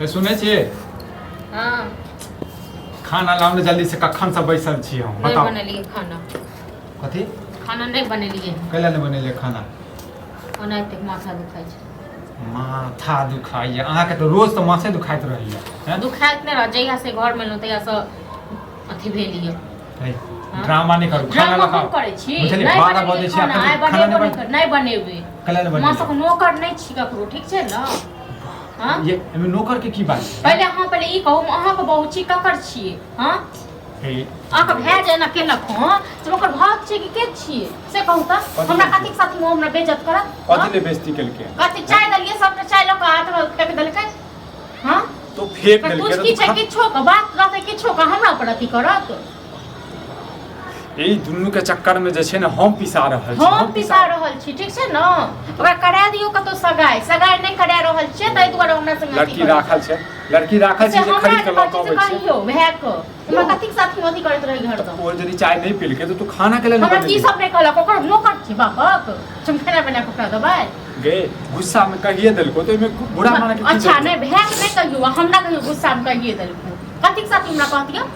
सुने छिए हां खाना लाउने जल्दी से कखन से बैसल छी हम बताओ नहीं बनेलिए खाना कथी खाना नहीं बनेलिए कैला नहीं बनेलिए खाना ओनाइते माथा दुखाइ छै माथा दुखाइए अहाँ के तो रोज तो माथे दुखाइत रहैया हैं दुखाइत नहीं रह जइया से घर में लो तइया से अथी भेलिए ड्रामा नहीं करू खाना ड्रामा लगाओ हम करे छी बुझलिए नहीं 12 बजे छी खाना नहीं बनेबे कैला नहीं मां सब बनेलिए नौकर नहीं छी ककरो ठीक छै न हां ये एमे नौकर के की बात पहले पहले ई कहू अहाँ के बहुत छी ककर छिए हां अहाँ के भए जाए ना केलक हां से ओकर भाग छै कि के छिए से कहू त हमरा कथि साथी में हमरा बेइज्जत करत कथि ले बेइज्जती केलके कथि चाय दलिए सब चाय ल के हाथ में फेंक देलकै हां तो फेंक कुछ देलके की छै किछो के बात रहते किछो के हमरा पर अथी करत यही दुनू के चक्कर में जे छै ने हम पिसा रहल छी हम पिसा रहल छी ठीक छै न ओकरा करा दियो कतो सगाई नहीं करा रहल छै तै दुआरे हमरा संग लड़की राखल छै जे खरीद के लऽ के आबै छै कहियो भए के हमरा कथि साथी मथी करैत रही हरदम ओ यदि चाय नहीं पीलके तो तू खाना के लिए हमरा की सब नहीं कहलक ओकर नौकर छी बापक तुम खाना बना के ओकरा देबै गे गुस्सा में कहिए देलको तो एमे बुरा माने के अच्छा नहीं भए के नहीं कहियो हमरा कहियो गुस्सा में कहिए देलको कथि साथी हमरा कहतिया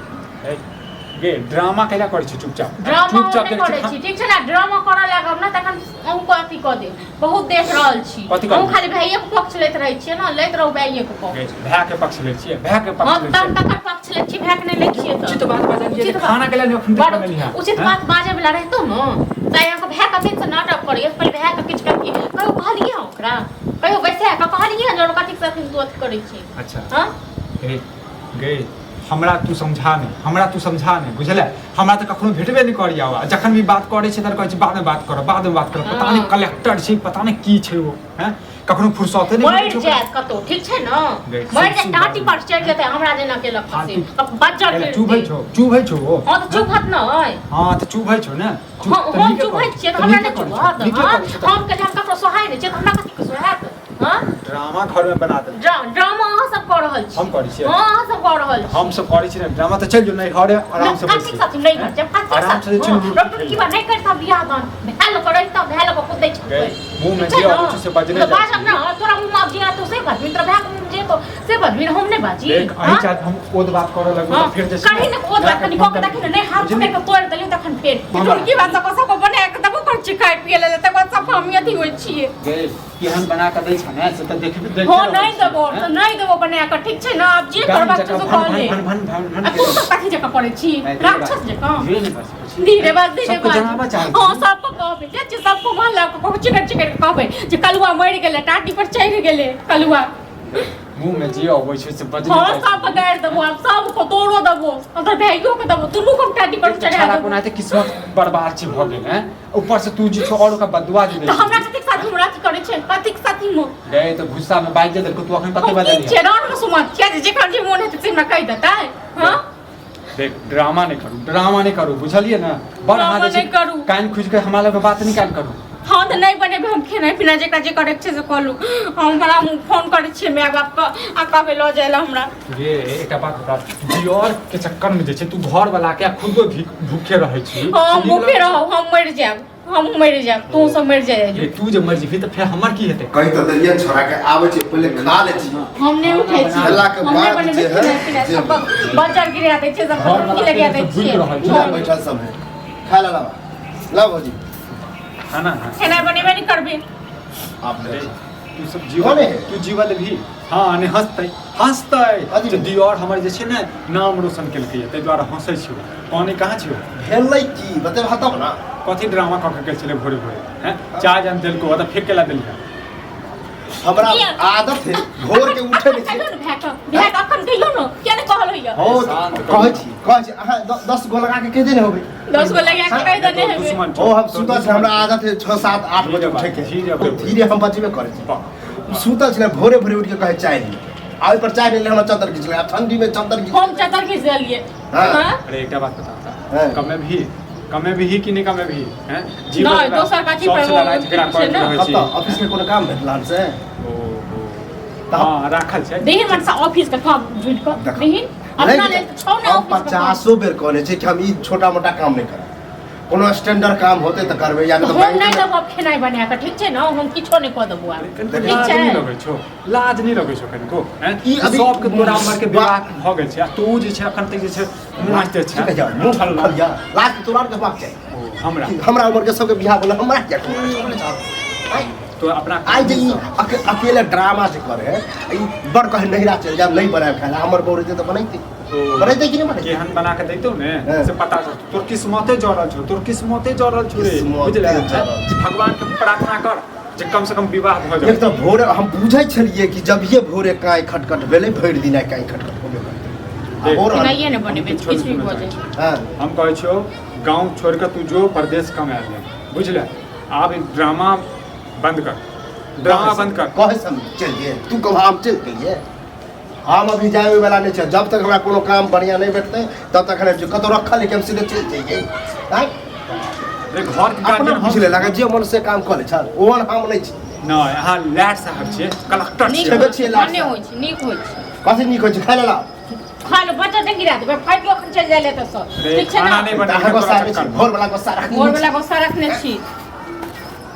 गे ड्रामा कैला करे छी चुपचाप ड्रामा नहीं करे छी ठीक छै ना ड्रामा करे लागब ना तखन हमको अथी क दे बहुत देख रहल छी हम खाली भाइये के पक्ष लेत रही छी ना लेत रहू भाइये के पक्ष भाई के पक्ष ले छी भाई के पक्ष ले छी हम तक पक्ष ले छी भाई के नहीं ले छिए त उचित बात बाजलिए खाना के लिए अखन तक बनेलिया उचित बात बाजे वाला रहतो न ताई हम भाई कथि से नाटक करिए पहले भाई के किछ कहिए कहियो कहलिए ओकरा कहियो वैसे कहलिए जो कथि से तू अथी करै छी अच्छा हां गे हमरा तू समझा नहीं बुझले हमरा तो कखनो भेटबे नहीं करिया जखन भी बात करे छै त कहै छै बाद में बात करो पता नहीं कलेक्टर छै पता नहीं की छै वो हैं कखनो फुर्सते नहीं बैठ जात कतो ठीक छै न बैठ जा टाटी पर चढ़ जेते हमरा जेना के लख से बच्चा के चुप है छो हां तो चुप हत न हां तो चुप है छो ना हम चुप है छिए हमरा नहीं चुप हत हम के हम ककरो सोहाय नहीं छै हमरा कथि के सोहायत हां ड्रामा घर में बना दे ड्रामा अहाँ सब कर रहल छी हम करै छी हां अहाँ सब कर रहल छी हम सब करै छी ड्रामा तो चल जो नहीं घरे आराम से बैठ साथी नहीं कर जब आराम से चल डॉक्टर की बात नहीं करता बियाह दान भेल करै त भेल को खुद दै छै मुंह में जे आबै छै से बजने जा बाज अपना तोरा मुंह में दिया तो से बात मित्र भाग मुंह जे तो से बात मित्र हम नहीं बाजी देख अहि चाहे हम ओद बात करे लगो फिर जे कहीं ना ओद बात कनी को देखि नहीं हाथ पकड़ के तोड़ देलियो तखन फेर की बात सब बने के तब कर छी खाइ पिए ले तब सब हम अथी होय छिए गे केहन बना के दै छै ने से त देख हो नहीं देबो बना के ठीक छै ना अब जे करबा से कहले तू सब कथि जका करे छी राक्षस जका धीरे बात हां सब को कहबे जे सब को मोहल्ला को चिकन कहबे जे कलुआ मर गेले टाटी पर चढ़ गेले कलुआ मुंह में जे आबै छै से बजने हां सब गाड़ देबो अब सब को तोड़ो देबो अगर भाइयों के देबो दुनु को टाटी पर चढ़ा देबो कोना त किस्मत बर्बाद छी भ गेल हैं ऊपर से तू जे और का बदुआ दे तो हमरा कथि साथी हमरा की करे छै कथि साथी मो गए तो गुस्सा में बाइज दे को तू अखन कते बदलिया छै रान में सुमत छै जे खन जे मोन हेते से हमरा कह देता हां देख ड्रामा नहीं करू बुझलिए ना बड़ हां दे कान खुज के हमरा लग बात निकाल करू हाँ तो नहीं बने हम खेना पीना जे करे छे से कहलू हमरा फोन करे छे माय बाप के आ कहबे ल जायला हमरा ये एकटा बात बता दियोर के चक्कर में जे छे तू घर वाला के खुद भूखे रहे छी हां भूखे रहो हम मर जाब तू सब मर जाए ये तू जे मर जी तो फिर हमर की हेते कहीं तो दरिया छोड़ा के आवे छे पहले खा ले छी हम नहीं उठे छी हल्ला के बाद जे है सब बाजार गिरा दे छे सब की लगा दे छी बैठल सब है खा ला भौजी खाना बनेबे नहीं करबे आप तू सब जीवन तू जीवन भी हां ने हंसतै जे दियोर हमर जे छै ने नाम रोशन केलकै तै द्वारा हंसै छी पानी कहां छी भेलै की बते हतब ना कथि ड्रामा क के छले भोरे हैं चाय जन दिल को त फेंक केला दिल हमरा आदत है भोर के उठे नहीं छी भेक अखन कहियो न के ने कहल होइया हो कहै छी अहाँ 10 गो लगा के के देने होबे 10 गो लगा के कह देने होबे ओ हम सुतल से हमरा आदत है 6 7 8 बजे उठे के धीरे हम बचबे करे छी सुतल छले भोरे उठ के कहे चाय दी आइ पर चाय ले हमरा चादर खींच ले ठंडी में चादर हम चादर खींच लिए हां अरे एकटा बात बता कमे भी कि नहीं कमे भी हैं जीवन नहीं दोसर का की पे ऑफिस में कोनो काम भेटलान से हां राखल छै देहिन मन से ऑफिस का काम जुट को देहिन अपना ले छौ ना ऑफिस 50 बेर कहने छै कि हम ई छोटा मोटा काम नहीं करब कोनो स्टैंडर्ड काम होते त करबे या हम नहीं देबो खेनाइ बना के ठीक छै न हम किछो नहीं क देबो ठीक छै लाज नहीं लगे छो कनिको ई अभी सब के तोरा हमर के विवाह भ गेल छै आ तू जे छै अखन तक जे छै नाचते छै मुंह फलिया लाज तोरा के बात छै हमरा उम्र के सबके बियाह बोले हमरा क्या तो अपना आई जे अकेले ड्रामा जे करे ई बड़ कहे नहिरा चल जा नहीं बनाए खाना हमर बोरे त बनैते बनैते कि नहीं बनैते केहन बना के देतौ ने से पता चल तोर किस्मते जरल छौ रे बुझले भगवान के प्रार्थना कर जे कम से कम विवाह भ जाए। एक तो भोरे हम बुझै छलिए कि जब ये भोरे काई खटखट भेलै भरि दिन काई खटखट होबे करतै और नहीं ने बने किछ भी हो जाए। हां हम कहै छियो गांव छोड़ के तू जो परदेश कमा ले बुझले आब ड्रामा बंद कर कहे सब चल गए तू कब हम चल गेलिए हम अभी जाए वाला नहीं छै जब तक हमरा कोनो काम बढ़िया नहीं भेटते तब तक हम कतो रखल है कि हम सीधे चल जाइए हैं रे घर के अपना बुझले लागे जे मन से काम करे छ ओहन हम नहीं छी न यहाँ लैट साहब छै कलेक्टर छै छेबे छी लास्ट नहीं होय छै नीक होय छै कथि नीक होय छै खाइ ला खाल बच्चा नहीं गिरा दे फाइट लो खन चल जाले त सब ठीक छै खाना ना नहीं बना अहाँ गोसा छी भोर वाला गोसा रख मोर वाला गोसा रखने छी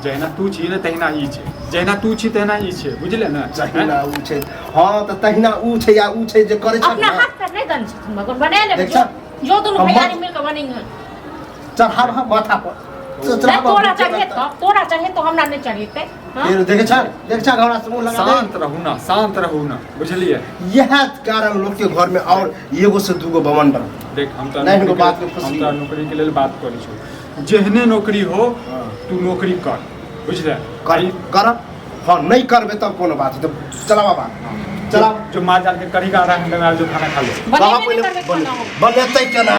जहिना तू छी ने तहिना ई छै जहिना तू छी तहिना ई छै बुझले ने तहिना ऊ छै हां त तहिना ऊ छै या ऊ छै जे करे छै अपना हाथ पे नहीं दन छै तुम मगर बना ले जो दोनों भैयारी मिलकर बनेंगे चढ़ाब हम माथा पर तोरा चाहिए तो हमरा नहीं चाहिए फिर देखे छ हमरा से मुंह लगा शांत रहू ना बुझलिए यह कारण लोग के घर में और एगो से दूगो बमन बन देख हम नहीं को बात में फंसी हम नौकरी के लिए बात करै छी जेहने नौकरी हो तू नौकरी कर बुझले कर हां नहीं करबे तब कोनो बात तो चला बाबा चला जो मां जाल के करी का आधा घंटा में जो खाना खा ले बाबा पहले बनेतै केना